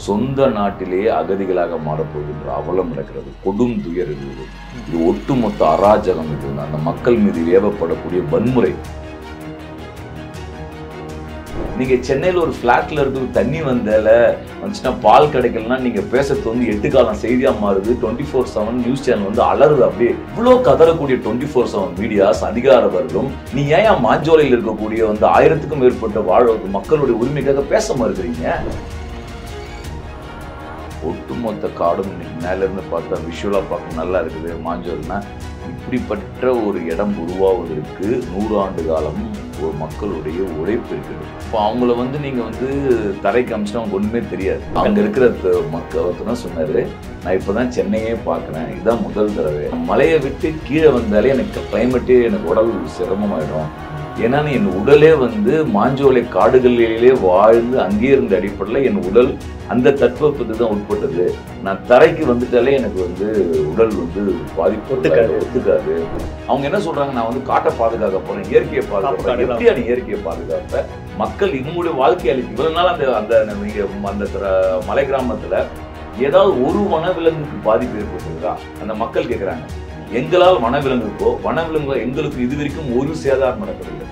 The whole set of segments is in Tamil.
சொந்த நாட்டிலேயே அகதிகளாக மாறப்போகின்ற அவலம் நடக்கிறது. கொடும் துயர் இருக்குது. இது ஒட்டுமொத்த அராஜகம். இது அந்த மக்கள் மீது ஏவப்படக்கூடிய வன்முறை. நீங்க சென்னையில் ஒரு பிளாட்ல இருக்கு, தண்ணி வந்துச்சுன்னா பால் கிடைக்கலன்னா நீங்க பேசுறது வந்து 8 காலம் செய்தியா மாறுது. 24/7 நியூஸ் சேனல் வந்து அலறுது. அப்படியே இவ்வளவு கதறக்கூடிய 24/7 மீடியாஸ் அதிகார வர்க்கம், நீ ஏன் மாஞ்சோலையில் இருக்கக்கூடிய வந்து 1000க்கும் மேற்பட்ட மக்களுடைய உரிமைக்காக பேச மறுக்கிறீங்க? ஒட்டுமொத்த காடும் மேல இருந்து பார்த்தா விஷுவலா பார்க்க நல்லா இருக்குது. மாஞ்சோல்னா இப்படிப்பட்ட ஒரு இடம் உருவாவதற்கு 100 ஆண்டு காலம் ஒரு மக்களுடைய உழைப்பு இருக்குது. இப்போ அவங்கள வந்து நீங்க வந்து தரைக்கு அமிச்சுனா அவங்க ஒண்ணுமே தெரியாது. அங்க இருக்கிற மக்கள் தான் சொன்னாரு, நான் இப்பதான் சென்னையே பார்க்கிறேன், இதுதான் முதல் தடவை. மலையை விட்டு கீழே வந்தாலே எனக்கு கிளைமேட்டே எனக்கு உடல் சிரமமாயிடும். ஏன்னா என் உடலே வந்து மாஞ்சோலை காடுகளிலே வாழ்ந்து அங்கே இருந்த அடிப்படையில் என் உடல் அந்த தட்பவெப்பத்துக்கு தான் உட்பட்டது. நான் தரைக்கு வந்துட்டாலே எனக்கு வந்து உடல் வந்து பாதிப்பு ஒத்துக்காது. அவங்க என்ன சொல்றாங்க, நான் வந்து காட்டை பாதுகாக்க போறேன், இயற்கையை பாதுகாப்பேன். எப்படியா நீ இயற்கையை பாதுகாப்ப? மக்கள் இவங்களுடைய வாழ்க்கை அளிப்பு இவ்வளவு நாள் அந்த மலை கிராமத்துல ஏதாவது ஒரு வனவிலங்குக்கு பாதிப்பு ஏற்பட்டிருக்கா? அந்த மக்கள் கேட்கிறாங்க. எங்களால் வனவிலங்கு எங்களுக்கு இது வரைக்கும் ஒரு சேதாரம் நடக்கவில்லை.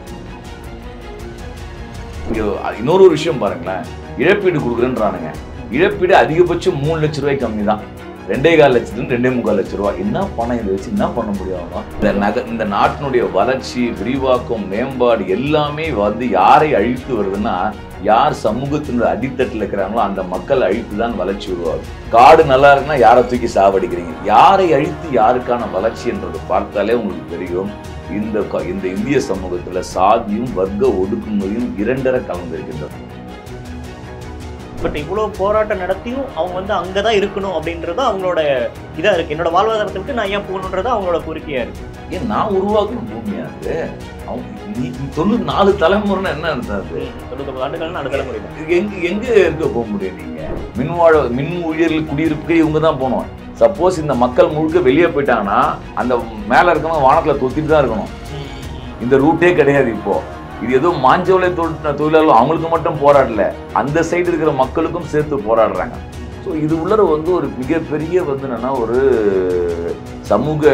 இன்னொரு விஷயம் பாருங்களேன், இழப்பீடு கொடுக்குறேன்றானுங்க. இழப்பீடு அதிகபட்சம் 3 லட்சம் ரூபாய் கம்மி தான். 2.25 லட்சத்துக்கு 2.25 லட்சம் ரூபாய். என்ன பணம் இதை வச்சு என்ன பண்ண முடியும்? இந்த நாட்டினுடைய வளர்ச்சி, விரிவாக்கம், மேம்பாடு எல்லாமே வந்து யாரை அழித்து வருதுன்னா, யார் சமூகத்தினுடைய அடித்தட்டில் இருக்கிறாங்களோ அந்த மக்கள் அழித்து தான் வளர்ச்சி உருவாகும். காடு நல்லா இருக்குன்னா யாரை தூக்கி சாவடிக்கிறீங்க? யாரை அழித்து யாருக்கான வளர்ச்சி என்றது பார்த்தாலே உங்களுக்கு தெரியும். இந்த இந்திய சமூகத்துல சாதியும் வர்க்க ஒடுக்குமுறையும் 2 கலந்திருக்கின்றது. பட் இவ்வளவு போராட்டம் நடத்தியும் அவங்க வந்து அங்கதான் இருக்கணும் அப்படின்றது அவங்களோட இதா இருக்கு. என்னோட வாழ்வாதாரத்தை விட்டு நான் ஏன் போகணுன்றது அவங்களோட கோரிக்கையா இருக்கு. ஏன் நான் உருவாக்கணும் பூமியா இருக்கு? அவங்க 94 தலைமுறைன்னா என்ன இருந்தது? 99 ஆண்டுகள் 4 தலைமுறை எங்க இருக்க போக முடியும்? நீங்க மின் உயிர்கள் குடியிருப்புக்கு இவங்க தான் போகணும். சப்போஸ் இந்த மக்கள் முழுக்க வெளியே போயிட்டாங்கன்னா அந்த மேல இருக்கவங்க வானத்துல தொத்திட்டு தான் இருக்கணும். இந்த ரூட்டே கிடையாது. இப்போ இது ஏதோ மாஞ்சோலை தொழிலாளர்கள் அவங்களுக்கு மட்டும் போராடல, அந்த சைடு இருக்கிற மக்களுக்கும் சேர்த்து போராடுறாங்க. ஸோ இது உள்ளர வந்து ஒரு மிகப்பெரிய வந்து என்னன்னா ஒரு சமூக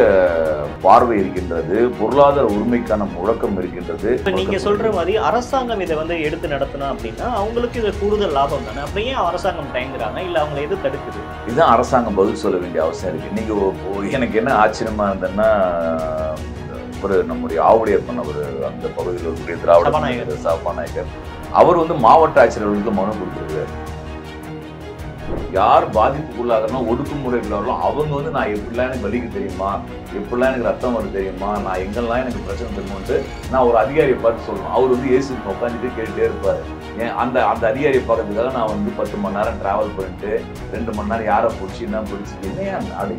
பார்வை இருக்கின்றது, பொருளாதார உரிமைக்கான முழக்கம் இருக்கின்றது. நீங்க சொல்ற மாதிரி அரசாங்கம் இதை வந்து எடுத்து நடத்தணும் அப்படின்னா அவங்களுக்கு இது கூடுதல் லாபம் தானே. அப்புறம் ஏன் அரசாங்கம் தயங்குறாங்க? இல்ல அவங்க எது தடுக்குது? இதுதான் அரசாங்கம் பதில் சொல்ல வேண்டிய அவசியம் இருக்கு. நீங்க எனக்கு என்ன ஆச்சரியமா இருந்ததுன்னா, நம்முடைய ஆவுடையர் பண்ணவர் அந்த பகுதியில் இருக்கக்கூடிய திராவிட சபாநாயகர் அவர் வந்து மாவட்ட ஆட்சியர்களுக்கு மனு கொடுத்துருக்காரு. யார் பாதிப்புக்குள்ளாகனா ஒடுக்குமுறைகளோ அவங்க வந்து நான் எப்படிலாம் எனக்கு வலிக்கு தெரியுமா, எப்படிலாம் எனக்கு ரத்தம் வருது தெரியுமா, நான் எங்கெல்லாம் எனக்கு பிரச்சனை தெரியுமான்ட்டு நான் ஒரு அதிகாரியை பார்த்து சொல்லணும். அவர் வந்து ஏசி உட்காந்துட்டு கேட்டுட்டே இருப்பாரு. ஏன் அந்த அதிகாரியை பார்க்கறதுக்காக நான் வந்து 10 மணி நேரம் டிராவல் பண்ணிட்டு 2 மணி நேரம் யாரை பிடிச்சி என்ன பிடிச்சி என்னையா நாடு?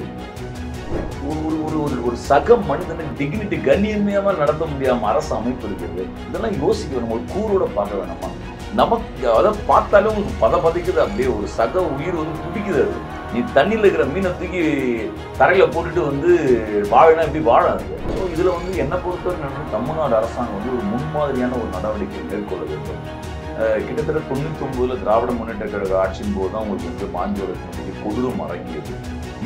ஒரு சக மனிதனுக்கு டிக்னிட்டி கண்ணியமையாம நடத்த முடியாம அரசு அமைப்பு இருக்கிறது. இதெல்லாம் யோசிக்கணும். ஒரு கூரோட பார்க்க வேணாமா? நமக்கு அதை பார்த்தாலே உங்களுக்கு பதைக்குது. அப்படியே ஒரு சக உயிர் வந்து துடிக்குது. அது நீ தண்ணியில் இருக்கிற மீனை தூக்கி தரையில போட்டுட்டு வந்து வாழனா எப்படி வாழாது? ஸோ இதுல வந்து என்ன பொறுத்தவரை தமிழ்நாடு அரசாங்கம் வந்து ஒரு முன்மாதிரியான ஒரு நடவடிக்கை மேற்கொள்ள வேண்டும். கிட்டத்தட்ட 99 திராவிட முன்னேற்ற கழக ஆட்சியின் போது தான் உங்களுக்கு வந்து மாஞ்சோலை கொடூரம் அடங்கியது.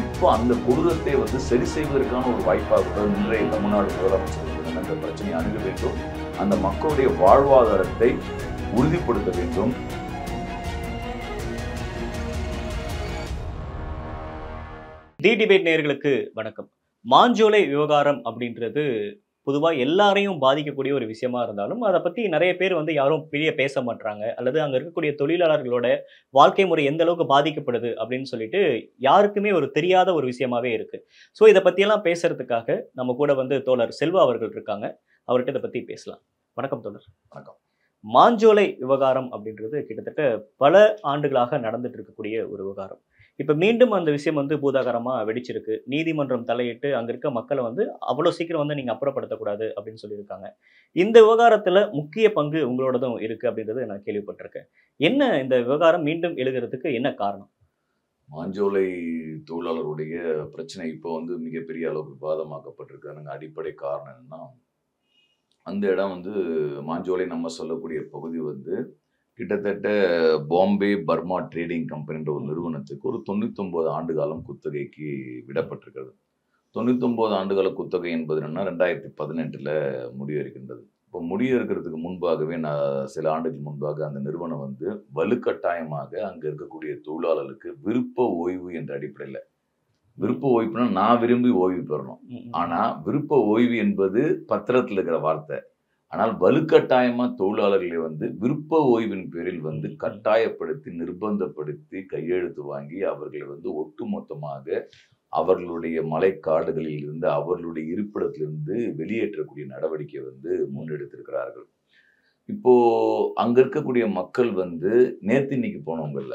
இப்போ அந்த கொடூரத்தை வந்து சரி செய்வதற்கான ஒரு வாய்ப்பாக கூட இன்றைய தமிழ்நாடு முதலமைச்சர் அந்த பிரச்சனையை அணுக வேண்டும். அந்த மக்களுடைய வாழ்வாதாரத்தை உறுதிப்படுத்த வேண்டும். தி டிபேட் நேயர்களுக்கு வணக்கம். மாஞ்சோலை விவகாரம் அப்படின்றது பொதுவாக எல்லாரையும் பாதிக்கக்கூடிய ஒரு விஷயமா இருந்தாலும் அதை பற்றி நிறைய பேர் வந்து யாரும் பெரிய பேச மாட்டாங்க, அல்லது அங்கே இருக்கக்கூடிய தொழிலாளர்களோட வாழ்க்கை முறை எந்த அளவுக்கு பாதிக்கப்படுது அப்படின்னு சொல்லிட்டு யாருக்குமே ஒரு தெரியாத ஒரு விஷயமாவே இருக்கு. ஸோ இதை பற்றியெல்லாம் பேசுறதுக்காக நம்ம கூட வந்து தோழர் செல்வா அவர்கள் இருக்காங்க. அவர்கிட்ட இதை பற்றி பேசலாம். வணக்கம் தோழர். வணக்கம். மாஞ்சோலை விவகாரம் அப்படின்றது கிட்டத்தட்ட பல ஆண்டுகளாக நடந்துட்டு இருக்கக்கூடிய ஒரு விவகாரம். இப்போ மீண்டும் அந்த விஷயம் வந்து பூதாகரமாக வெடிச்சிருக்கு. நீதிமன்றம் தலையிட்டு அங்கே இருக்க மக்களை வந்து அவ்வளோ சீக்கிரம் வந்து நீங்கள் அப்புறப்படுத்தக்கூடாது அப்படின்னு சொல்லியிருக்காங்க. இந்த விவகாரத்தில் முக்கிய பங்கு உங்களோடதும் இருக்குது அப்படின்றது நான் கேள்விப்பட்டிருக்கேன். என்ன இந்த விவகாரம் மீண்டும் எழுகிறதுக்கு என்ன காரணம்? மாஞ்சோலை தொழிலாளருடைய பிரச்சனை இப்போ வந்து மிகப்பெரிய அளவுக்கு விவாதமாக்கப்பட்டிருக்காங்க. அடிப்படை காரணம் என்னன்னா, அந்த இடம் வந்து மாஞ்சோலை நம்ம சொல்லக்கூடிய பகுதி வந்து கிட்டத்தட்ட பாம்பே பர்மா ட்ரேடிங் கம்பெனின்ற ஒரு நிறுவனத்துக்கு ஒரு 99 ஆண்டு காலம் குத்தகைக்கு விடப்பட்டிருக்கிறது. 99 ஆண்டுகால குத்தகை என்பது என்னன்னா 2018ல் முடிவெடுக்கின்றது. இப்போ முடிவெடுக்கிறதுக்கு முன்பாகவே சில ஆண்டுகள் முன்பாக அந்த நிறுவனம் வந்து வலுக்கட்டாயமாக அங்க இருக்கக்கூடிய தொழிலாளர்களுக்கு விருப்ப ஓய்வு என்ற அடிப்படையில், விருப்ப ஓய்வுனா நான் விரும்பி ஓய்வு பெறணும், ஆனா விருப்ப ஓய்வு என்பது பத்திரத்தில் இருக்கிற வார்த்தை. ஆனால் வலுக்கட்டாயமா தொழிலாளர்களை வந்து விருப்ப ஓய்வின் பேரில் வந்து கட்டாயப்படுத்தி நிர்பந்தப்படுத்தி கையெழுத்து வாங்கி அவர்களை வந்து ஒட்டுமொத்தமாக அவர்களுடைய மலைக்காடுகளில் இருந்து அவர்களுடைய இருப்பிடத்திலிருந்து வெளியேற்றக்கூடிய நடவடிக்கை வந்து முன்னெடுத்திருக்கிறார்கள். இப்போ அங்க இருக்கக்கூடிய மக்கள் வந்து நேத்து இன்னைக்கு போனவங்க இல்ல,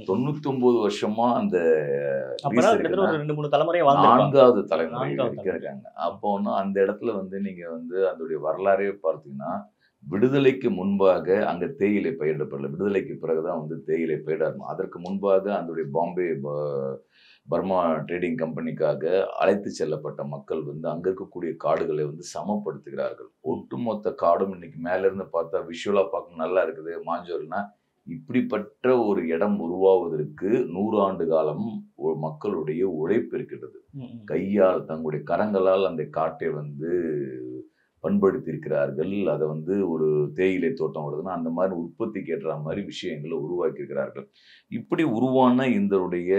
99 வருஷமா அந்த 4வது தலைமுறை இருக்காங்க. அப்போ அந்த இடத்துல வந்து நீங்க வந்து அதோடைய வரலாறே பார்த்தீங்கன்னா, விடுதலைக்கு முன்பாக அங்க தேயிலை பயிரிடப்படல, விடுதலைக்கு பிறகுதான் வந்து தேயிலை பயிரிடணும். அதற்கு முன்பாக அதோடைய பாம்பே பர்மா ட்ரேடிங் கம்பெனிக்காக அழைத்து செல்லப்பட்ட மக்கள் வந்து அங்க இருக்கக்கூடிய காடுகளை வந்து சமப்படுத்துகிறார்கள். ஒட்டுமொத்த காடும் இன்னைக்கு மேல இருந்து பார்த்தா விஷுவலா பார்க்க நல்லா இருக்குது மாஞ்சோல்னா, இப்படிப்பட்ட ஒரு இடம் உருவாவதற்கு 100 ஆண்டு காலம் ஒரு மக்களுடைய உழைப்பு இருக்கிறது. கையால் தங்களுடைய கரங்களால் அந்த காட்டை வந்து பண்படுத்தி இருக்கிறார்கள். அதை வந்து ஒரு தேயிலை தோட்டம் வருதுன்னா அந்த மாதிரி உற்பத்திக்கு ஏற்ற மாதிரி விஷயங்களை உருவாக்கி இருக்கிறார்கள். இப்படி உருவான இதனுடைய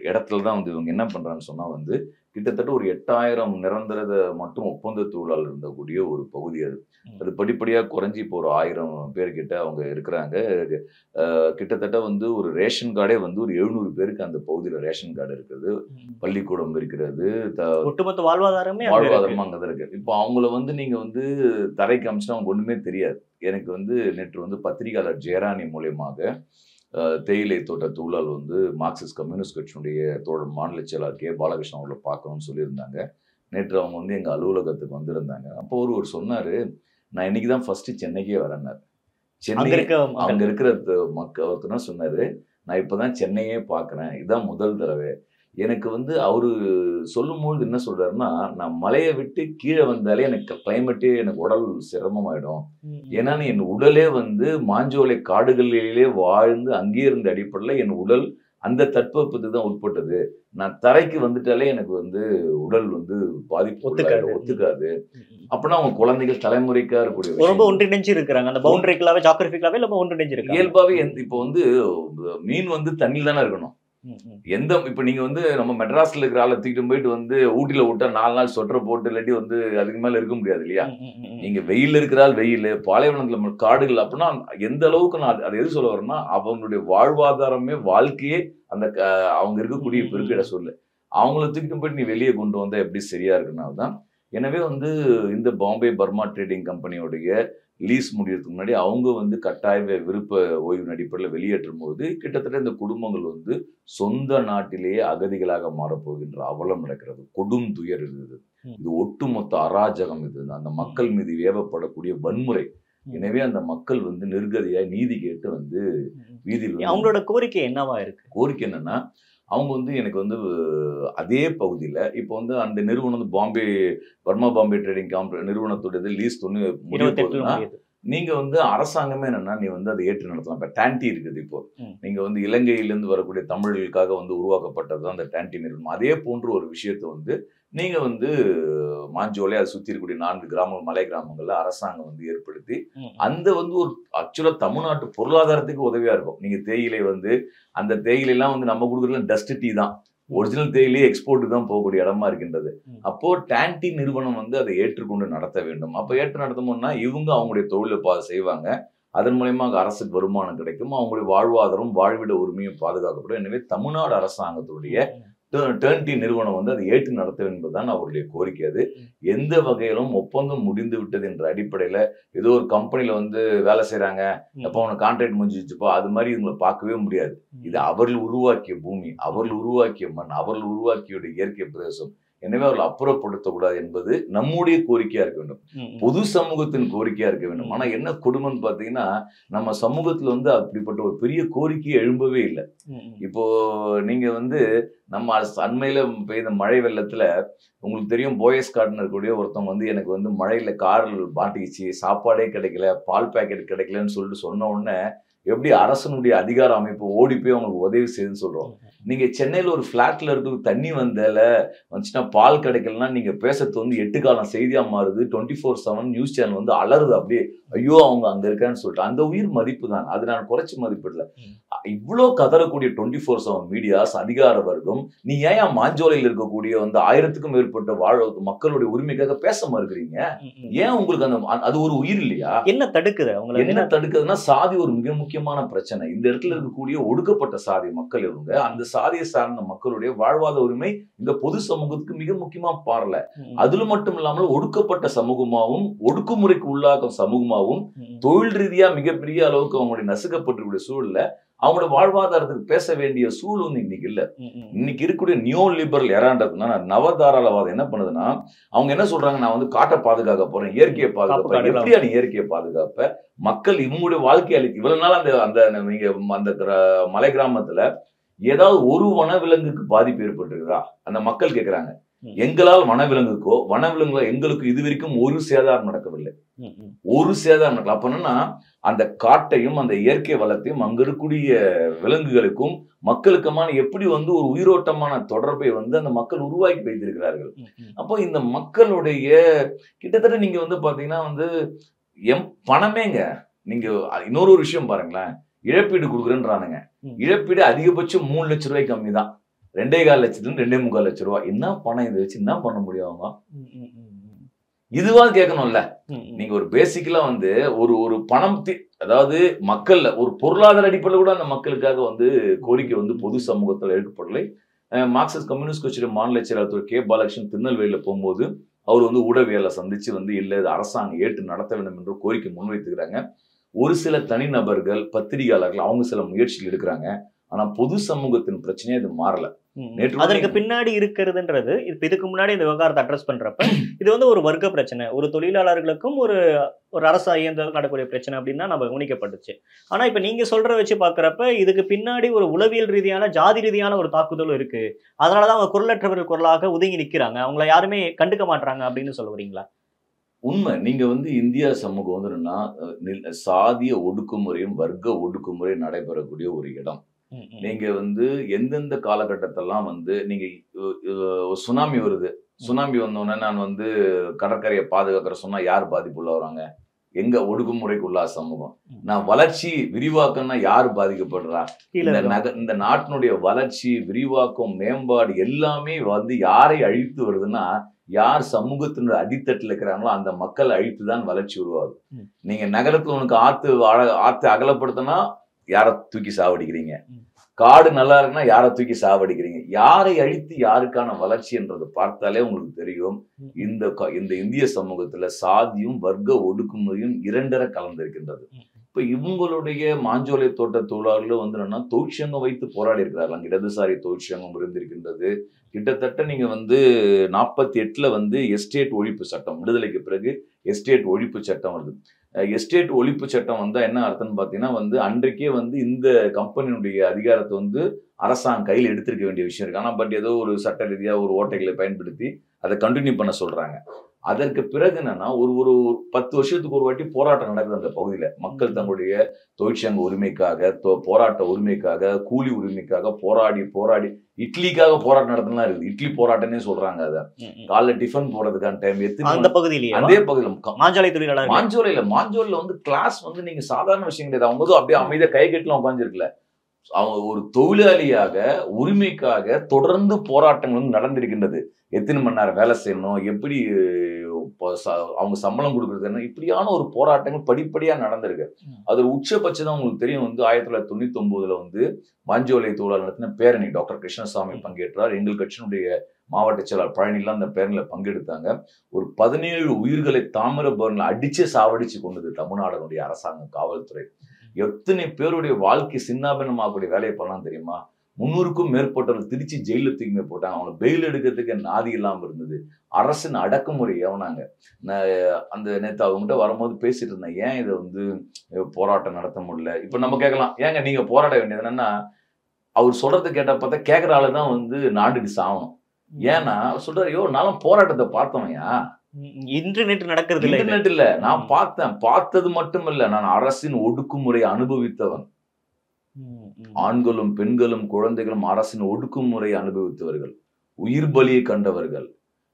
இடத்துல தான் வந்து இவங்க என்ன பண்றாங்கன்னு சொன்னா வந்து கிட்டத்தட்ட ஒரு 8000 நிரந்தர மற்றும் ஒப்பந்த தொழிலாளர் இருந்தக்கூடிய ஒரு பகுதி அது. அது படிப்படியாக குறைஞ்சி இப்போ ஒரு 1000 பேர்கிட்ட அவங்க இருக்கிறாங்க. கிட்டத்தட்ட வந்து ஒரு ரேஷன் கார்டே வந்து ஒரு 700 பேருக்கு அந்த பகுதியில் ரேஷன் கார்டு இருக்குது, பள்ளிக்கூடம் இருக்கிறது, ஒட்டுமொத்த வாழ்வாதாரமே அங்கதான் இருக்கு. இப்போ அவங்கள வந்து நீங்க வந்து தரைக்கு அமைச்சுன்னா அவங்க ஒண்ணுமே தெரியாது. எனக்கு வந்து நேற்று வந்து பத்திரிகையாளர் ஜெயராணி மூலியமாக தேயிலை தோட்ட தொழிலாளர் வந்து மார்க்சிஸ்ட் கம்யூனிஸ்ட் கட்சியினுடைய மாநில செயலாளர் கே பாலகிருஷ்ணன் அவர்களை பார்க்கணும்னு சொல்லியிருந்தாங்க. நேற்று அவங்க வந்து எங்கள் அலுவலகத்துக்கு வந்திருந்தாங்க. அப்போ ஒருவர் சொன்னார், நான் இன்னைக்கு தான் ஃபர்ஸ்ட் சென்னைக்கே வரேன்னார். சென்னை அங்கே இருக்கிற ஒருத்தர் தான் சொன்னார், நான் இப்போ தான் சென்னையே பார்க்குறேன், இதுதான் முதல் தடவை. எனக்கு வந்து அவரு சொல்லும்போது என்ன சொல்றாருன்னா, நான் மலையை விட்டு கீழே வந்தாலே எனக்கு கிளைமேட்டே எனக்கு உடல் சிரமமாயிடும். ஏன்னா என் உடலே வந்து மாஞ்சோலை காடுகளிலே வாழ்ந்து அங்கே இருந்த அடிப்படையில் என் உடல் அந்த தட்பவெப்பத்துக்கு தான் உட்பட்டது. நான் தரைக்கு வந்துட்டாலே எனக்கு வந்து உடல் வந்து பாதிப்பு ஒத்துக்காது. அப்படின்னா அவங்க குழந்தைகள் தலைமுறைக்கா இருக்கக்கூடிய ரொம்ப ஒன்றிணைஞ்சு இருக்கிறாங்க. அந்த பவுண்டரிக்கலாவே ஜாகிரபிக்கலாவே ரொம்ப ஒன்றிணைஞ்சு இருக்கு. இயல்பாவே இப்போ வந்து மீன் வந்து தண்ணியில் தானே இருக்கணும். இப்ப நீங்க வந்து நம்ம மெட்ராஸ்ல இருக்கிற ஆளை தூக்கிட்டு போயிட்டு வந்து ஊட்டில விட்டா 4 நாள் சொட்டரை போட்டு இல்லாட்டி வந்து அதுக்கு மேல இருக்க முடியாது இல்லையா? நீங்க வெயில் இருக்கிறாள் வெயில், பாலைவனத்துல காடுகள், அப்படின்னா எந்த அளவுக்கு நான் அதை எது சொல்ல வரேன்னா, அவங்களுடைய வாழ்வாதாரமே வாழ்க்கையே அந்த அவங்க இருக்கக்கூடிய பெருக்கிட சொல்லு. அவங்கள தூக்கிட்டு போயிட்டு நீ வெளியே கொண்டு வந்தா எப்படி சரியா இருக்குனால்தான். எனவே வந்து இந்த பாம்பே பர்மா ட்ரேடிங் கம்பெனியோடைய லீஸ் முடியறதுக்கு முன்னாடி அவங்க வந்து கட்டாய விருப்ப ஓய்வு அடிப்படையில் வெளியேற்றும் போது கிட்டத்தட்ட இந்த குடும்பங்கள் வந்து சொந்த நாட்டிலேயே அகதிகளாக மாறப்போகின்ற அவலம் நடக்கிறது. கொடும் துயர் இருந்தது. இது ஒட்டுமொத்த அராஜகம். இது அந்த மக்கள் மீது ஏவப்படக்கூடிய வன்முறை. எனவே அந்த மக்கள் வந்து நிர்கதியாய் நீதி கேட்டு வந்து வீதியில் அவங்களோட கோரிக்கை என்னவா இருக்கு? கோரிக்கை என்னன்னா, அவங்க வந்து எனக்கு வந்து அதே பகுதியில் இப்போ வந்து அந்த நிறுவனம் வந்து பாம்பே பர்மா பாம்பே ட்ரேடிங் நிறுவனத்துடைய லீஸ் 28 நீங்க வந்து அரசாங்கமே என்னன்னா, நீ வந்து அதை ஏற்று நடத்தலாம். இப்போ டான்டி இருக்குது. இப்போ நீங்க வந்து இலங்கையிலிருந்து வரக்கூடிய தமிழர்களுக்காக வந்து உருவாக்கப்பட்டது தான் அந்த டான்டி நிறுவனம். அதே போன்ற ஒரு விஷயத்தை வந்து நீங்க வந்து மாஞ்சோலை அதை சுற்றி இருக்கக்கூடிய 4 கிராமங்கள் மலை கிராமங்கள்ல அரசாங்கம் வந்து ஏற்படுத்தி அந்த வந்து ஒரு ஆக்சுவலா தமிழ்நாட்டு பொருளாதாரத்துக்கு உதவியா இருக்கும். நீங்க தேயிலை வந்து அந்த தேயிலைலாம் வந்து நம்ம கொடுக்குறதுல டஸ்ட் டீ தான், ஒரிஜினல் தேயிலே எக்ஸ்போர்ட் தான் போகக்கூடிய இடமா இருக்கின்றது. அப்போ டான்டி நிறுவனம் வந்து அதை ஏற்றுக்கொண்டு நடத்த வேண்டும். அப்போ ஏற்று நடத்தணும்னா இவங்க அவங்களுடைய தொழிலை செய்வாங்க. அதன் மூலயமாக அரசுக்கு வருமானம் கிடைக்கும், அவங்களுடைய வாழ்வாதாரம் வாழ்விட உரிமையும் பாதுகாக்கப்படும். எனவே தமிழ்நாடு அரசாங்கத்துடைய டர்ன்டி நிறுவனம் வந்து அதை ஏற்று நடத்த என்பதுதான் அவருடைய கோரிக்கை. அது எந்த வகையிலும் ஒப்பந்தம் முடிந்து விட்டது என்ற அடிப்படையில ஏதோ ஒரு கம்பெனில வந்து வேலை செய்யறாங்க, அப்போ அவனை கான்ட்ராக்ட் முடிஞ்சிச்சுப்போ அது மாதிரி இவங்களை பார்க்கவே முடியாது. இது அவர்கள் உருவாக்கிய பூமி, அவர்கள் உருவாக்கிய மண், அவர்கள் உருவாக்கிய இயற்கை பிரதேசம். எனவே அவர்கள் அப்புறப்படுத்தக்கூடாது என்பது நம்முடைய கோரிக்கையா இருக்க வேண்டும், பொது சமூகத்தின் கோரிக்கையா இருக்க வேண்டும். ஆனா என்ன கொடுமைன்னு பாத்தீங்கன்னா, நம்ம சமூகத்துல வந்து அப்படிப்பட்ட ஒரு பெரிய கோரிக்கை எழும்பவே இல்லை. இப்போ நீங்க வந்து நம்ம அண்மையில பெய்த மழை வெள்ளத்துல உங்களுக்கு தெரியும், போயஸ் கார்டன் இருக்கக்கூடிய ஒருத்தவங்க வந்து எனக்கு வந்து மழையில காரில் மாட்டிக்கிச்சு, சாப்பாடே கிடைக்கல, பால் பாக்கெட் கிடைக்கலன்னு சொல்லிட்டு சொன்ன உடனே எப்படி அரசனுடைய அதிகார அமைப்பு ஓடி போய் அவங்களுக்கு உதவி செய்யுதுன்னு சொல்றோம். நீங்க சென்னையில ஒரு பிளாட்ல இருக்க தண்ணி வந்துச்சுன்னா பால் கிடைக்கலன்னா நீங்க பேசுறது வந்து 8 காலம் செய்தியா மாறுது. 24/7 நியூஸ் சேனல் வந்து அலறுது அப்படியே, ஐயோ அவங்க அங்க இருக்கான்னு சொல்லிட்டு. அந்த உயிர் மதிப்பு தான், அது நான் குறைச்சி மதிப்பிடல. இவ்வளோ கதறக்கூடிய 24/7 மீடியாஸ், அதிகார வர்க்கம், நீ ஏன் மாஞ்சோலையில் இருக்கக்கூடிய வந்து 1000க்கும் மேற்பட்ட மக்களுடைய உரிமைக்காக பேச மறுக்கிறீங்க? ஏன் உங்களுக்கு அது ஒரு உயிர் இல்லையா? என்ன தடுக்குது? என்ன தடுக்குதுன்னா, சாதி ஒரு மிக முக்கியமான பிரச்சனை. இந்த இடத்துல இருக்கக்கூடிய ஒடுக்கப்பட்ட சாதி மக்கள் இவங்க, அந்த சாதியை சார்ந்த மக்களுடைய வாழ்வாத உரிமை இந்த பொது சமூகத்துக்கு மிக முக்கியமா பாரல. அதுல மட்டும் இல்லாமல் ஒடுக்கப்பட்ட சமூகமாகவும் ஒடுக்குமுறைக்கு உள்ளாக்கும் சமூகமாகவும் தொழில் ரீதியா மிகப்பெரிய அளவுக்கு அவங்களுடைய நசுக்கப்பட்டிருக்கூடிய சூழல்ல அவங்களோட வாழ்வாதாரத்துக்கு பேச வேண்டிய சூழல் வந்து இன்னைக்கு இல்ல. இன்னைக்கு இருக்கக்கூடிய நியோ லிபரல் எரான்றதுனா நவதாராளவாதம் என்ன பண்ணுதுன்னா, அவங்க என்ன சொல்றாங்க, நான் வந்து காட்டை பாதுகாக்க போறேன், இயற்கையை பாதுகாப்பேன். எப்படியா நீ இயற்கையை பாதுகாப்ப? மக்கள் இவங்களுடைய வாழ்க்கையை அளித்து இவ்வளவு நாள் அந்த நீங்க அந்த மலை கிராமத்துல ஏதாவது ஒரு வனவிலங்குக்கு பாதிப்பு ஏற்பட்டிருக்குதா? அந்த மக்கள் கேட்கிறாங்க. எங்களால் வனவிலங்குக்கோ வனவிலங்குல எங்களுக்கு இதுவரைக்கும் ஒரு சேதாரம் நடக்கவில்லை, ஒரு சேதாரம் நடக்கல. அப்ப என்னன்னா, அந்த காட்டையும் அந்த இயற்கை வளத்தையும் அங்க இருக்கக்கூடிய விலங்குகளுக்கும் மக்களுக்குமான எப்படி வந்து ஒரு உயிரோட்டமான தொடர்பை வந்து அந்த மக்கள் உருவாக்கி வைத்திருக்கிறார்கள். அப்போ இந்த மக்களுடைய கிட்டத்தட்ட நீங்க வந்து பாத்தீங்கன்னா வந்து பணமேங்க. நீங்க இன்னொரு விஷயம் பாருங்களேன், இழப்பீடு கொடுக்குறேன்றானுங்க. இழப்பீடு அதிகபட்சம் 3 லட்சம் ரூபாய் கம்மி தான். 2.25 லட்சத்துக்கு 2.25 லட்சம் ரூபாய். என்ன பணம் இதை வச்சு என்ன பண்ண முடியும் அவங்க? இதுவா கேட்கணும்ல. நீங்க ஒரு பேசிக்கலா வந்து ஒரு பணம், அதாவது மக்கள்ல ஒரு பொருளாதார அடிப்படையில் கூட அந்த மக்களுக்காக வந்து கோரிக்கை வந்து பொது சமூகத்தில் எடுக்கப்படலை. மார்க்சிஸ்ட் கம்யூனிஸ்ட் கட்சியுடைய மாநில செயலாளர் கே பாலகிருஷ்ணன் திருநெல்வேலியில போகும்போது அவர் வந்து ஊடகவியலை சந்திச்சு வந்து இல்லை, இது அரசாங்கம் ஏற்று நடத்த வேண்டும் என்று கோரிக்கை முன்வைத்துக்கிறாங்க. ஒரு சில தனிநபர்கள், பத்திரிகையாளர்கள் அவங்க சில முயற்சிகள் எடுக்கிறாங்க. ஆனா பொது சமூகத்தின் பிரச்சனையே அது மாறல. அதற்கு பின்னாடி இருக்கிறதுன்றது இப்ப இதுக்கு முன்னாடி இந்த விவகாரத்தை அட்ரஸ் பண்றப்ப இது வந்து ஒரு வர்க்க பிரச்சனை, ஒரு தொழிலாளர்களுக்கும் ஒரு அரசு இயந்திரம் நடக்கூடிய பிரச்சனை அப்படின்னு தான் நம்ம கவனிக்கப்பட்டுச்சு. ஆனா இப்ப நீங்க சொல்ற வச்சு பாக்குறப்ப இதுக்கு பின்னாடி ஒரு உளவியல் ரீதியான, ஜாதி ரீதியான ஒரு தாக்குதலும் இருக்கு. அதனாலதான் அவங்க குரலற்றவர்கள் குரலாக ஒதுங்கி நிக்கிறாங்க, அவங்கள யாருமே கண்டுக்க மாட்டாங்க அப்படின்னு சொல்ல வரீங்களா? உண்மை. நீங்க வந்து இந்தியா சமூகம் வந்து சாதிய ஒடுக்குமுறையும் வர்க்க ஒடுக்குமுறையும் நடைபெறக்கூடிய ஒரு இடம். நீங்க வந்து எந்தெந்த காலகட்டத்தெல்லாம் வந்து நீங்க சுனாமி வருது, சுனாமி வந்தோடனே நான் வந்து கடற்கரையை பாதுகாக்கிற சொன்னா யார் பாதிப்புள்ள வராங்க? எங்க ஒடுக்குமுறைக்கு உள்ளா சமூகம். நான் வளர்ச்சி விரிவாக்கம்னா யார் பாதிக்கப்படுறா? இந்த நாட்டினுடைய வளர்ச்சி, விரிவாக்கம், மேம்பாடு எல்லாமே வந்து யாரை அழித்து வருதுன்னா, யார் சமூகத்தினுடைய அடித்தட்டில் இருக்கிறாங்களோ அந்த மக்களை அழித்துதான் வளர்ச்சி உருவாகும். நீங்க நகரத்துல உனக்கு ஆத்து அகலப்படுத்தினா யாரை தூக்கி சாவடிக்கிறீங்க, காடு நல்லா இருக்குன்னா யாரை தூக்கி சாவடிக்கிறீங்க. யாரை அழித்து யாருக்கான வளர்ச்சி என்றதை பார்த்தாலே உங்களுக்கு தெரியும். இந்த இந்திய சமூகத்துல சாதியும் வர்க்க ஒடுக்குமுறையும் இரண்டரை கலந்திருக்கின்றது. இப்ப இவங்களுடைய மாஞ்சோலை தோட்ட தொழிலாளர்களும் வந்து என்னன்னா தொழிற்சங்கம் வைத்து போராடி இருக்கிறார்கள். அங்க இடதுசாரி தொழிற்சங்கம் இருந்திருக்கின்றது. கிட்டத்தட்ட நீங்க வந்து 48ல வந்து எஸ்டேட் ஒழிப்பு சட்டம், விடுதலைக்கு பிறகு எஸ்டேட் ஒழிப்பு சட்டம் வருது. எஸ்டேட் ஒழிப்பு சட்டம் வந்தா என்ன அர்த்தம்னு பாத்தீங்கன்னா வந்து அன்றைக்கே வந்து இந்த கம்பெனியுடைய அதிகாரத்தை வந்து அரசாங்கம் கையில் எடுத்திருக்க வேண்டிய விஷயம் இருக்கு. ஆனா பட் ஏதோ ஒரு சட்ட ரீதியா ஒரு ஓட்டைகளை பயன்படுத்தி அதை கண்டினியூ பண்ண சொல்றாங்க. அதற்கு பிறகு என்னன்னா ஒரு 10 வருஷத்துக்கு ஒரு வாட்டி போராட்டம் நடக்குது அந்த பகுதியில. மக்கள் தங்களுடைய தொழிற்சங்க உரிமைக்காக, போராட்ட உரிமைக்காக, கூலி உரிமைக்காக போராடி இட்லிக்காக போராட்டம் நடத்தினா இருக்குது. இட்லி போராட்டம்னே சொல்றாங்க. அதை காலைல டிஃபன் போறதுக்கான டைம் அந்த பகுதியிலேயே, அதே பகுதியில் மாஞ்சோலை தொழிலாளர் மாஞ்சோலையில வந்து கிளாஸ் வந்து நீங்க சாதாரண விஷயம் கிடையாது. அவங்க வந்து அப்படியே அமைதியா கை கட்டலாம் உட்காந்துருக்கல. அவங்க ஒரு தொழிலாளியாக உரிமைக்காக தொடர்ந்து போராட்டங்கள் வந்து நடந்திருக்கின்றது. எத்தனை மணி நேரம் வேலை செய்யணும், எப்படி அவங்க சம்பளம் கொடுக்கறது, இப்படியான ஒரு போராட்டங்கள் படிப்படியா நடந்திருக்கு. அது ஒரு உச்சபட்சம் உங்களுக்கு தெரியும் வந்து 1999ல வந்து மாஞ்சோலை தொழிலாளர் நடத்தின பேரணி டாக்டர் கிருஷ்ணசாமி பங்கேற்றார். எங்கள் கட்சியினுடைய மாவட்ட செயலாளர் பழனிலாம் அந்த பேரணியில பங்கெடுத்தாங்க. ஒரு 17 உயிர்களை தாமிரபரணில அடிச்சு சாவடிச்சு கொண்டது தமிழ்நாடுடைய அரசாங்கம், காவல்துறை. எத்தனை பேருடைய வாழ்க்கை சின்னாபின்னமாகக்கூடிய வேலையை பண்ணலாம் தெரியுமா? 300க்கும் மேற்பட்டவர்கள் திருச்சி ஜெயில தூக்கி போட்டாங்க. அவங்களை பெயில் எடுக்கிறதுக்கு நாதி இல்லாம இருந்தது. அரசின் அடக்குமுறை எவனாங்க. அந்த நேத்து அவங்ககிட்ட வரும்போது பேசிட்டு இருந்தேன், ஏன் இதை வந்து போராட்டம் நடத்த முடியல. இப்ப நம்ம கேட்கலாம், ஏங்க நீங்க போராட வேண்டியது என்னன்னா, அவர் சொல்றது கேட்ட பார்த்தா கேட்கிற ஆளுதான் வந்து நாட்டுக்கு சாகணும். ஏன்னா சொல்றாரு, ஐயோ நானும் போராட்டத்தை பார்த்தவன்யா, இன்டர்நெட் நடக்கிறது இல்ல. இன்டர்நெட் இல்ல, நான் பார்த்தேன். பார்த்தது மட்டும் இல்ல, நான் அரசின் ஒடுக்குமுறை அனுபவித்தவன். ஆண்களும் பெண்களும் குழந்தைகளும் அரசின் ஒடுக்குமுறை அனுபவித்தவர்கள், உயிர் பலியை கண்டவர்கள்,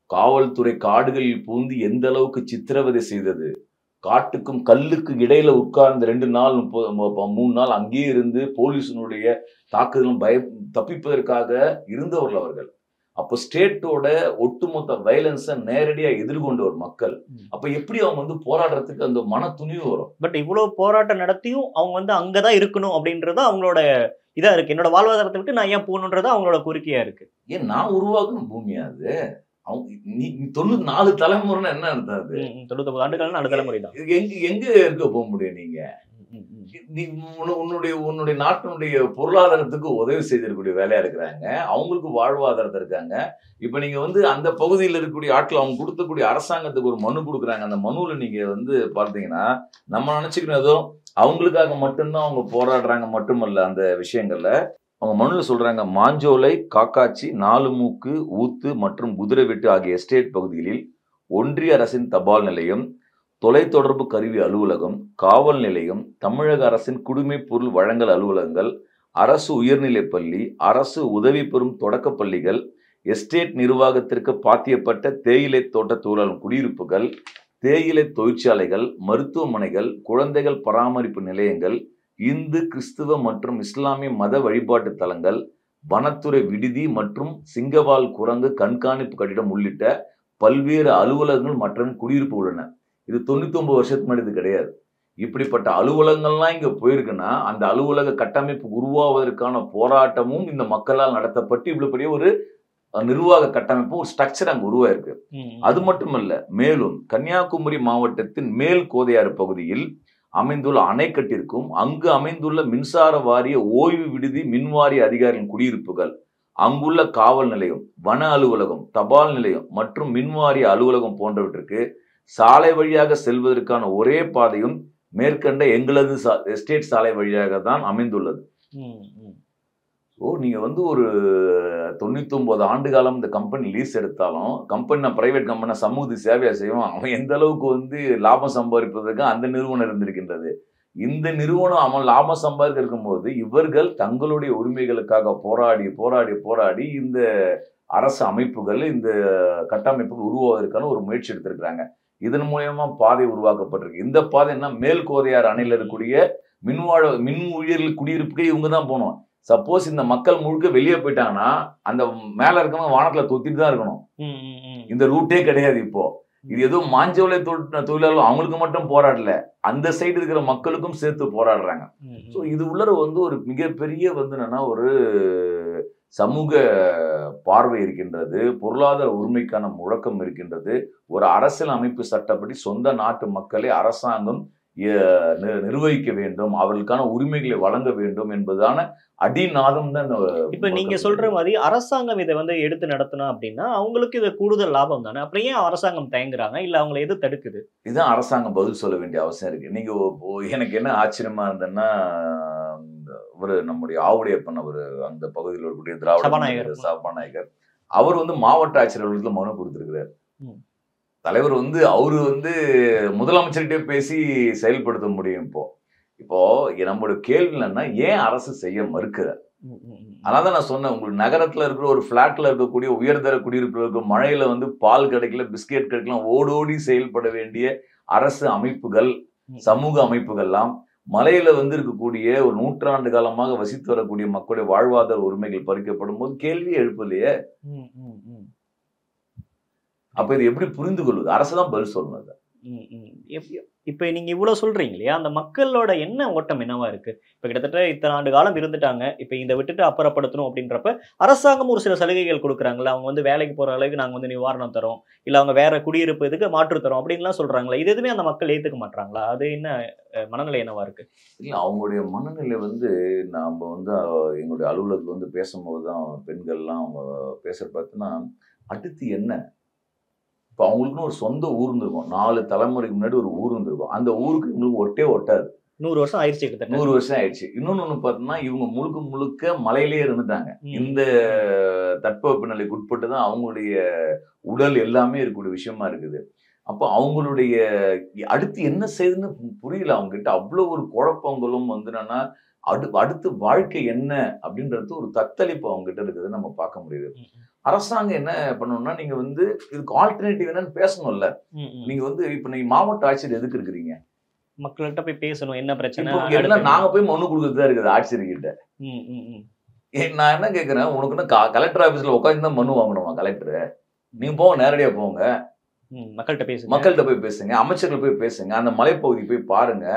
காவல்துறை காடுகளில் பூந்து எந்த அளவுக்கு சித்திரவதை செய்தது, காட்டுக்கும் கல்லுக்கு இடையில உட்கார்ந்து 2 நாள் 3 நாள் அங்கேயே இருந்து போலீஸினுடைய தாக்குதலும் தப்பிப்பதற்காக இருந்தவர்கள் அவர்கள். அப்போ ஸ்டேட்டோட ஒட்டுமொத்த வயலன்ஸை நேரடியா எதிர்கொண்ட ஒரு மக்கள். அப்ப எப்படி அவங்க வந்து போராடுறதுக்கு அந்த மன துணிவு வரும்? பட் இவ்வளவு போராட்டம் நடத்தியும் அவங்க வந்து அங்கதான் இருக்கணும் அப்படின்றது அவங்களோட இதா இருக்கு. என்னோட வாழ்வாதாரத்தை விட்டு நான் ஏன் போகணுன்றது அவங்களோட கோரிக்கையா இருக்கு. ஏன் நான் உருவாக்கணும் பூமியா அது? அவங்க நீ 94 தலைமுறைன்னு என்ன அர்த்தம்? அது 99 ஆண்டுகள் 4 தலைமுறை தான். எங்க இருக்க போக முடியும்? நீங்க உன்னுடைய நாட்டினுடைய பொருளாதாரத்துக்கு உதவி செய்திருக்கக்கூடிய வேலையா இருக்கிறாங்க, அவங்களுக்கு வாழ்வாதாரத்தை இருக்காங்க. இப்ப நீங்க வந்து அந்த பகுதியில் இருக்கக்கூடிய ஆட்கள் அவங்க கொடுத்தக்கூடிய அரசாங்கத்துக்கு ஒரு மனு கொடுக்குறாங்க. அந்த மனுவில் நீங்க வந்து பார்த்தீங்கன்னா, நம்ம நினைச்சுக்கணும் ஏதோ அவங்களுக்காக மட்டும்தான் அவங்க போராடுறாங்க மட்டுமல்ல. அந்த விஷயங்கள்ல அவங்க மனுவில் சொல்றாங்க, மாஞ்சோலை, காக்காச்சி, நாலுமூக்கு, ஊத்து மற்றும் குதிரைவெட்டு ஆகிய எஸ்டேட் பகுதிகளில் ஒன்றிய அரசின் தபால் நிலையம், தொலைத்தொடர்பு கருவி அலுவலகம், காவல் நிலையம், தமிழக அரசின் குடிமைப் பொருள் வழங்கல் அலுவலகங்கள், அரசு உயர்நிலைப் பள்ளி, அரசு உதவி பெறும் தொடக்கப் பள்ளிகள், எஸ்டேட் நிர்வாகத்திற்கு பாத்தியப்பட்ட தேயிலை தோட்ட தொழிலாளர் குடியிருப்புகள், தேயிலை தொழிற்சாலைகள், மருத்துவமனைகள், குழந்தைகள் பராமரிப்பு நிலையங்கள், இந்து, கிறிஸ்துவ மற்றும் இஸ்லாமிய மத வழிபாட்டு தலங்கள், வனத்துறை விடுதி மற்றும் சிங்கவால் குரங்கு கண்காணிப்பு கட்டிடம் உள்ளிட்ட பல்வேறு அலுவலகங்கள் மற்றும் குடியிருப்பு உள்ளன. இது 99 வருஷத்துக்கு முன்னாடி இது கிடையாது. இப்படிப்பட்ட அலுவலகங்கள்லாம் இங்க போயிருக்குன்னா அந்த அலுவலக கட்டமைப்பு உருவாவதற்கான போராட்டமும் இந்த மக்களால் நடத்தப்பட்டு இவ்வளவு பெரிய ஒரு நிர்வாக கட்டமைப்பு, ஒரு ஸ்ட்ரக்சர் அங்க உருவாயிருக்கு. அது மட்டுமல்ல, மேலும் கன்னியாகுமரி மாவட்டத்தின் மேல் கோதையாறு பகுதியில் அமைந்துள்ள அணைக்கட்டிற்கும் அங்கு அமைந்துள்ள மின்சார வாரிய ஓய்வு விடுதி மின்வாரிய அதிகாரிகளின் குடியிருப்புகள், அங்குள்ள காவல் நிலையம், வன அலுவலகம், தபால் நிலையம் மற்றும் மின்வாரிய அலுவலகம் போன்றவற்றிற்கு சாலை வழியாக செல்வதற்கான ஒரே பாதையும் மேற்கண்ட எங்களது எஸ்டேட் சாலை வழியாக தான் அமைந்துள்ளது. நீங்க வந்து ஒரு 99 ஆண்டு காலம் இந்த கம்பெனி லீஸ் எடுத்தாலும், கம்பெனி பிரைவேட் கம்பெனி சமூக சேவையா செய்வோம். அவன் எந்த அளவுக்கு வந்து லாபம் சம்பாதிப்பதற்கு அந்த நிறுவனம் இருந்திருக்கின்றது. இந்த நிறுவனம் அவன் லாபம் சம்பாதிக்க இருக்கும்போது இவர்கள் தங்களுடைய உரிமைகளுக்காக போராடி போராடி போராடி இந்த அரசு அமைப்புகள், இந்த கட்டமைப்புகள் உருவாவதற்கான ஒரு முயற்சி எடுத்திருக்கிறாங்க. இதன் மூலமா பாதை உருவாக்கப்பட்டிருக்கு. இந்த பாதை என்ன, மேல் கோதையார் அணையில் இருக்கக்கூடிய மின் உயிரியல் குடியிருப்புக்கு இவங்க தான் போகணும். சப்போஸ் இந்த மக்கள் முழுக்க வெளியே போயிட்டாங்கன்னா அந்த மேல இருக்கவங்க வானத்துல தொத்திட்டு தான் இருக்கணும். இந்த ரூட்டே கிடையாது. இப்போ இது ஏதோ மாஞ்சோலை தொழிலாளர் அவங்களுக்கு மட்டும் போராடல, அந்த சைடு இருக்கிற மக்களுக்கும் சேர்த்து போராடுறாங்க. ஸோ இது உள்ள வந்து ஒரு மிகப்பெரிய வந்து என்னன்னா ஒரு சமூக பார்வை இருக்கின்றது, பொருளாதார உரிமைக்கான முழக்கம் இருக்கின்றது. ஒரு அரசியல் அமைப்பு சட்டப்படி சொந்த நாட்டு மக்களை அரசாங்கம் நிர்வகிக்க வேண்டும், அவர்களுக்கான உரிமைகளை வழங்க வேண்டும் என்பதான அடிநாதம் தான். இப்ப நீங்க சொல்ற மாதிரி அரசாங்கம் இதை வந்து எடுத்து நடத்தினா அப்படின்னா அவங்களுக்கு இது கூடுதல் லாபம் தானே. அப்புறம் ஏன் அரசாங்கம் தயங்குறாங்க, இல்ல அவங்களை எது தடுக்குது? இதுதான் அரசாங்கம் பதில் சொல்ல வேண்டிய அவசியம் இருக்கு. நீங்க எனக்கு என்ன ஆச்சரியமா இருந்ததுன்னா, நம்முடைய ஆவுடையப்பன் அவர் அந்த பகுதியில் இருக்கக்கூடிய திராவிட சபாநாயகர் அவர் வந்து மாவட்ட ஆட்சியர்களுக்கு மனு கொடுத்திருக்கிறார். தலைவர் வந்து அவரு வந்து முதலமைச்சர்கிட்ட பேசி செயல்படுத்த முடியும். இப்போ நம்மளோட கேள்வி என்னன்னா, ஏன் அரசு செய்ய மறுக்கிறார்? அதனாலதான் நான் சொன்னேன், உங்களுக்கு நகரத்துல இருக்கிற ஒரு பிளாட்ல இருக்கக்கூடிய உயர்தர குடியிருப்புல இருக்க மழையில வந்து பால் கிடைக்கல, பிஸ்கெட் கிடைக்கலாம், ஓடோடி செயல்பட வேண்டிய அரசு அமைப்புகள், சமூக அமைப்புகள்லாம் மலையில வந்து இருக்கக்கூடிய ஒரு 100 ஆண்டு காலமாக வசித்து வரக்கூடிய மக்களுடைய வாழ்வாதார உரிமைகள் பறிக்கப்படும் போது கேள்வி எழுப்பலையே. அப்ப இது எப்படி புரிந்து கொள்வது? அரசு தான் பதில் சொல்லணும். இப்ப நீங்க இவ்வளவு சொல்றீங்க இல்லையா? அந்த மக்களோட எண்ண ஓட்டம் என்னவா இருக்கு? இப்ப கிட்டத்தட்ட இத்தனை ஆண்டு காலம் இருந்துட்டாங்க. இப்ப இத விட்டுட்டு அப்புறப்படுத்தணும் அப்படின்றப்ப, அரசாங்கம் ஒரு சில சலுகைகள் குடுக்குறாங்கல்ல. அவங்க வந்து வேலைக்கு போற அளவுக்கு நாங்க வந்து நிவாரணம் தர்றோம். இல்ல அவங்க வேற குடியிருப்பு இதுக்கு மாற்று தர்றோம் அப்படின்லாம் சொல்றாங்கல்ல. இது எதுவுமே அந்த மக்கள் ஏத்துக்க மாட்றாங்களா? அது என்ன மனநிலை என்னவா இருக்கு? இல்ல அவங்களுடைய மனநிலை வந்து நாம வந்து எங்களுடைய அலுவலகத்துல வந்து பேசும்போது தான் பெண்கள்லாம் அவங்க பேசுறத பார்த்தீங்கன்னா, அடுத்து என்ன? இப்ப அவங்களுக்குன்னு ஒரு சொந்த ஊர் இருந்திருக்கும். 4 தலைமுறைக்கு முன்னாடி ஒரு ஊர் இருந்திருக்கும். அந்த ஊருக்கு இவங்களுக்கு ஒட்டே ஒட்டாது. 100 வருஷம் ஆயிருச்சு கிட்டத்தட்ட. 100 வருஷம் ஆயிடுச்சு. இன்னொன்னு பார்த்தீங்கன்னா, இவங்க முழுக்க முழுக்க மலையிலேயே இருந்துட்டாங்க. ம். இந்த தட்பவெப்பநிலைக்கு உட்பட்டு தான் அவங்களுடைய உடல் எல்லாமே இருக்கக்கூடிய விஷயமா இருக்குது. அப்போ அவங்களுடைய அடுத்து என்ன செய்யுதுன்னு புரியல அவங்ககிட்ட. அவ்வளோ ஒரு குழப்பங்களும் வந்து என்னன்னா, அடுத்து வாழ்க்கை என்ன அப்படின்றது ஒரு தத்தளிப்பு அவங்ககிட்ட இருக்குதுன்னு நம்ம பார்க்க முடியுது. ம். அரசாங்கம் என்ன பண்ணணும்னா, நீங்க வந்து இதுக்கு ஆல்டர்னேட்டிவ் என்னன்னு பேசணும்ல. ம். ம். நீங்க வந்து இப்ப நீங்க மாவட்ட ஆட்சியர் எதுக்கு இருக்கிறீங்க? மக்கள்கிட்ட போய் பேசணும். என்ன பிரச்சனை? இப்போ இங்க என்ன நாங்க போய் மனு குடுக்கறது தான் இருக்குது ஆட்சியர்கிட்ட. ம். ம். ம். நான் என்ன கேட்கிறேன், உனக்குன்னு கலெக்டர் ஆபீஸ்ல உட்கார்ந்து தான் மனு வாங்கணுமா கலெக்டர்? நீங்க போங்க, நேரடியா போங்க. மக்கள்கிட்ட பேசுங்க. மக்கள்கிட்ட போய் பேசுங்க, அமைச்சர்கள் போய் பேசுங்க, அந்த மலைப்பகுதி போய் பாருங்க.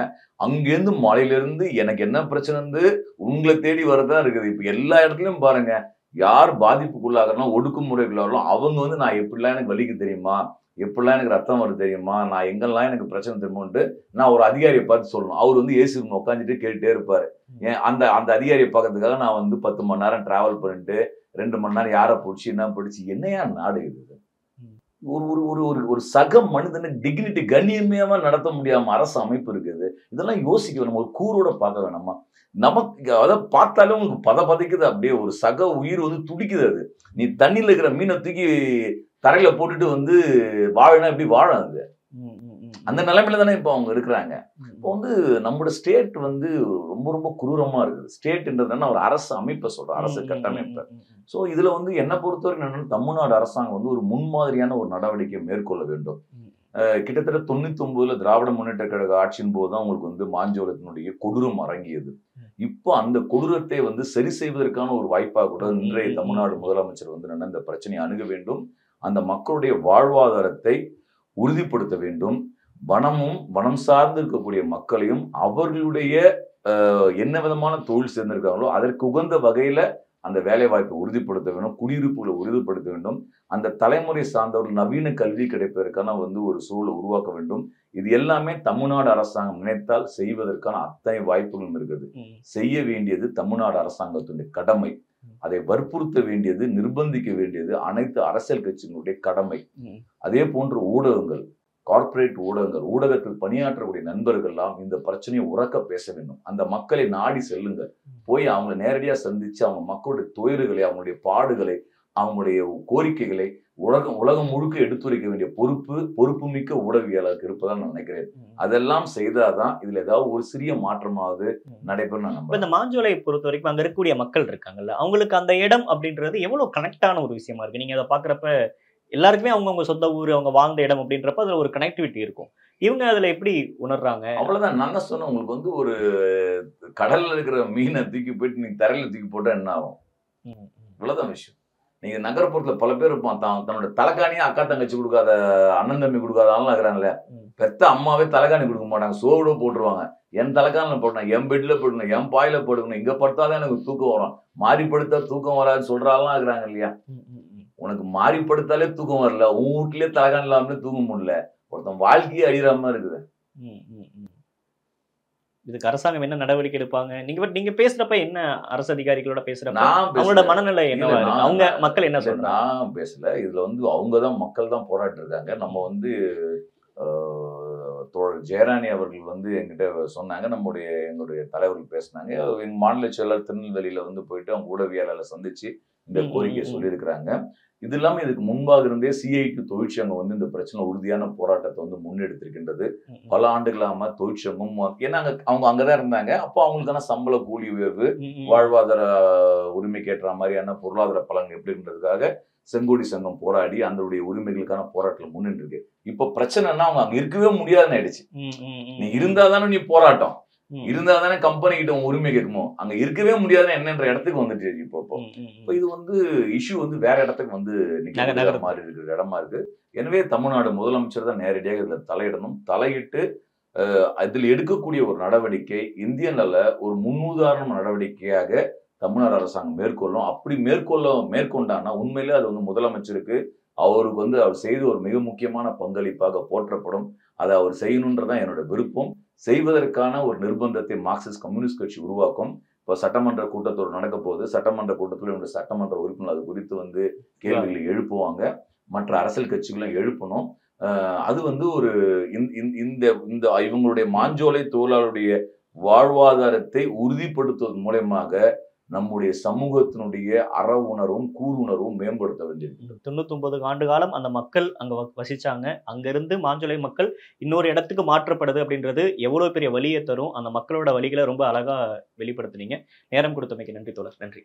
அங்கேருந்து மலையிலிருந்து எனக்கு என்ன பிரச்சனைன்னு உங்களை தேடி வரதான் இருக்குது. இப்ப எல்லா இடத்துலயும் பாருங்க, யார் பாதிப்புக்குள்ளாகலாம் ஒடுக்குமுறைக்குள்ளாகலாம் அவங்க வந்து நான் எப்படிலாம் எனக்கு வலிக்கு தெரியுமா, எப்படிலாம் எனக்கு ரத்தம் வருது தெரியுமா, நான் எங்கெல்லாம் எனக்கு பிரச்சனை தெரியுமோன்ட்டு நான் ஒரு அதிகாரியை பார்த்து சொல்லணும். அவர் வந்து ஏசி ரூம்ல உட்காந்துட்டு கேட்டுட்டே இருப்பாரு. ஏன் அந்த அந்த அதிகாரியை பார்க்கறதுக்காக நான் வந்து 10 மணி நேரம் டிராவல் பண்ணிட்டு 2 மணி நேரம் யாரை பிடிச்சி என்ன பிடிச்சி என்னையா நாடு இது? ஒரு ஒரு ஒரு ஒரு ஒரு சக மனிதனை டிக்னிட்டி கண்ணியமா நடத்த முடியாம அரசு அமைப்பு இருக்குது. இதெல்லாம் யோசிக்க வேணும். ஒரு கூரோட பார்க்க வேணாமா? நமக்கு அதை பார்த்தாலே உங்களுக்கு பதைக்குது. அப்படியே ஒரு சக உயிர் வந்து துடிக்குது. அது நீ தண்ணியில இருக்கிற மீனை தூக்கி தரையில போட்டுட்டு வந்து வாழனா எப்படி வாழும் அது? அந்த நிலைமையில தானே இப்போ அவங்க இருக்கிறாங்க. இப்போ வந்து நம்மளோட ஸ்டேட் வந்து ரொம்ப ரொம்ப குரூரமா இருக்குது. ஸ்டேட்ன்றதுனா ஒரு அரசு அமைப்பை சொல்றோம், அரசு கட்டமைப்பை. ஸோ இதுல வந்து என்ன பொறுத்தவரை என்னன்னா, தமிழ்நாடு அரசாங்கம் வந்து ஒரு முன்மாதிரியான ஒரு நடவடிக்கை மேற்கொள்ள வேண்டும். கிட்டத்தட்ட 99ல திராவிட முன்னேற்ற கழக ஆட்சியின் போது தான் உங்களுக்கு வந்து மாஞ்சோளத்தினுடைய கொடூரம் அரங்கியது. இப்போ அந்த கொடூரத்தை வந்து சரி செய்வதற்கான ஒரு வாய்ப்பாக கூட இன்றைய தமிழ்நாடு முதலமைச்சர் வந்து என்னன்னா, இந்த பிரச்சனையை அணுக வேண்டும். அந்த மக்களுடைய வாழ்வாதாரத்தை உறுதிப்படுத்த வேண்டும். வனமும் வனம் சார்ந்து இருக்கக்கூடிய மக்களையும் அவர்களுடைய என்ன விதமான தொழில் சேர்ந்திருக்காங்களோ அதற்கு உகந்த வகையில அந்த வேலை வாய்ப்பை உறுதிப்படுத்த வேண்டும். குடியிருப்புகளை உறுதிப்படுத்த வேண்டும். அந்த தலைமுறை சார்ந்தவர்கள் நவீன கல்வி கிடைப்பதற்கான வந்து ஒரு சூழலை உருவாக்க வேண்டும். இது எல்லாமே தமிழ்நாடு அரசாங்கம் நினைத்தால் செய்வதற்கான அத்தனை வாய்ப்புகளும் இருக்குது. செய்ய வேண்டியது தமிழ்நாடு அரசாங்கத்தினுடைய கடமை. அதை வற்புறுத்த வேண்டியது, நிர்பந்திக்க வேண்டியது அனைத்து அரசியல் கட்சிகளுடைய கடமை. அதே போன்று ஊடகங்கள், கார்ப்பரேட் ஊடகங்கள், ஊடகத்தில் பணியாற்றக்கூடிய நண்பர்கள் எல்லாம் இந்த பிரச்சனையை உறக்க பேச வேண்டும். அந்த மக்களை நாடி செல்லுங்க. போய் அவங்களை நேரடியா சந்திச்சு அவங்க மக்களுடைய துயர்களை, அவங்களுடைய பாடுகளை, அவங்களுடைய கோரிக்கைகளை உலகம் முழுக்க எடுத்துரைக்க வேண்டிய பொறுப்பு மிக்க ஊடகவியலாளருக்கு இருப்பதா நான் நினைக்கிறேன். அதெல்லாம் செய்தாதான் இதுல ஏதாவது ஒரு சிறிய மாற்றமாவது நடைபெறும். இந்த மாஞ்சோலை பொறுத்த வரைக்கும் அங்க இருக்கக்கூடிய மக்கள் இருக்காங்கல்ல, அவங்களுக்கு அந்த இடம் அப்படின்றது எவ்வளவு கனெக்டான ஒரு விஷயமா இருக்கு. நீங்க அதை பாக்குறப்ப எல்லாருக்குமே அவங்கவுங்க சொந்த ஊர், அவங்க வாழ்ந்த இடம் அப்படின்றப்ப அதுல ஒரு கனெக்டிவிட்டி இருக்கும். இவங்க அதுல எப்படி உணர்றாங்க? அவ்வளவுதான். நான் தான் சொன்னேன், உங்களுக்கு வந்து ஒரு கடல்ல இருக்கிற மீனை தூக்கி போயிட்டு நீங்க தரையில தூக்கி போட்டா என்ன ஆகும்? இவ்வளவுதான் விஷயம். நீங்க நகர்ப்புறத்துல பல பேர் இருப்பான், தன்னோட தலைகாணியா அக்கா தங்கச்சி கொடுக்காத, அண்ணன் தம்பி கொடுக்காத ஆள்லாம் இருக்கிறாங்களே. பெத்த அம்மாவே தலைகாணி கொடுக்க மாட்டாங்க, சோடு போட்டுருவாங்க. என் தலைகாணில போட்டணும், என் பெட்ல போடணும், என் பாயில போடணும், இங்க படுத்தாதான் எனக்கு தூக்கம் வரும், மாறி படுத்தா தூக்கம் வராதுன்னு சொல்ற ஆள்லாம் இருக்கிறாங்க இல்லையா? உனக்கு மாறி படுத்தாலே தூக்கம் வரல, உன் வீட்லயே தலைகாணி இல்லாமலே தூங்க முடியல, ஒருத்தன் வாழ்க்கையே அழியாம இருக்குது. இதுக்கு அரசாங்கம் என்ன நடவடிக்கை எடுப்பாங்க? நீங்க பேசுறப்ப என்ன அரசு அதிகாரிகளோட பேசுறப்ப அவங்களோட மனநிலை என்ன, அவங்க மக்கள் என்ன சொல்றாங்க? நான் பேசல. இதுல வந்து அவங்கதான் மக்கள் தான் போராட்டி இருக்காங்க. நம்ம வந்து தோழர் ஜெயராணி அவர்கள் வந்து என்கிட்ட சொன்னாங்க, எங்களுடைய தலைவர்கள் பேசினாங்க. எங்க மாநில செயலர் திருநெல்வேலியில வந்து போயிட்டு அவங்க ஊடகவியலாளர் சந்திச்சு இந்த கோரிக்கையை சொல்லியிருக்கிறாங்க. இது இல்லாம இதுக்கு முன்பாக இருந்தே CIT தொழிற்சங்கம் வந்து இந்த பிரச்சனை உறுதியான போராட்டத்தை வந்து முன்னெடுத்திருக்கின்றது. பல ஆண்டுகளாம தொழிற்சங்கம், ஏன்னா அவங்க அங்கதான் இருந்தாங்க. அப்போ அவங்களுக்கான சம்பள கூலி உயர்வு, வாழ்வாதார உரிமைக்கு ஏற்ற மாதிரியான பொருளாதார பலன்கள் எப்படின்றதுக்காக செங்கோடி சங்கம் போராடி அதனுடைய உரிமைகளுக்கான போராட்டம் முன்னிட்டு இருக்கு. இப்ப பிரச்சனைன்னா அவங்க அங்க இருக்கவே முடியாதுன்னு ஆயிடுச்சு. நீ இருந்தாதானே நீ போராட்டம். இருந்தா தானே கம்பெனி கிட்ட உரிமை கேட்குமோ, அங்க இருக்கவே முடியாதுன்னு என்னன்ற இடத்துக்கு வந்துட்டு இப்போ இது இஷ்யூ வேற இடத்துக்கு நிக்கிற மாதிரி இருக்கிற இடமா இருக்கு. எனவே தமிழ்நாடு முதலமைச்சர் தான் நேரடியாக இதுல தலையிடணும். தலையிட்டு அதில் எடுக்கக்கூடிய ஒரு நடவடிக்கை இந்தியன்ல ஒரு முன்னுதாரண நடவடிக்கையாக தமிழ்நாடு அரசாங்கம் மேற்கொள்ளும். அப்படி மேற்கொண்டான்னா உண்மையிலே அது முதலமைச்சருக்கு அவருக்கு அவர் செய்த ஒரு மிக முக்கியமான பங்களிப்பாக போற்றப்படும். அதை அவர் செய்யணுன்றதான் என்னோட விருப்பம். செய்வதற்கான ஒரு நிர்பந்தத்தை மார்க்சிஸ்ட் கம்யூனிஸ்ட் கட்சி உருவாக்கும். இப்போ சட்டமன்ற கூட்டத்தொடர் நடக்க போகுது. சட்டமன்ற கூட்டத்தில் என்னுடைய சட்டமன்ற உறுப்பினர் அது குறித்து கேள்விகளை எழுப்புவாங்க. மற்ற அரசியல் கட்சிகளும் எழுப்பணும். அது ஒரு இந்த இவங்களுடைய மாஞ்சோலை தொழிலாளருடைய வாழ்வாதாரத்தை உறுதிப்படுத்துவதன் மூலமாக நம்முடைய சமூகத்தினுடைய அற உணர்வும் கூறுணர்வும் மேம்படுத்த வேண்டியிருக்கு. 99 ஆண்டு காலம் அந்த மக்கள் அங்க வசிச்சாங்க. அங்கிருந்து மாஞ்சோலை மக்கள் இன்னொரு இடத்துக்கு மாற்றப்படுது அப்படின்றது எவ்வளவு பெரிய வலியை தரும். அந்த மக்களோட வலிகளை ரொம்ப அழகா வெளிப்படுத்துனீங்க. நேரம் கொடுத்தமைக்கு நன்றி தோழர். நன்றி.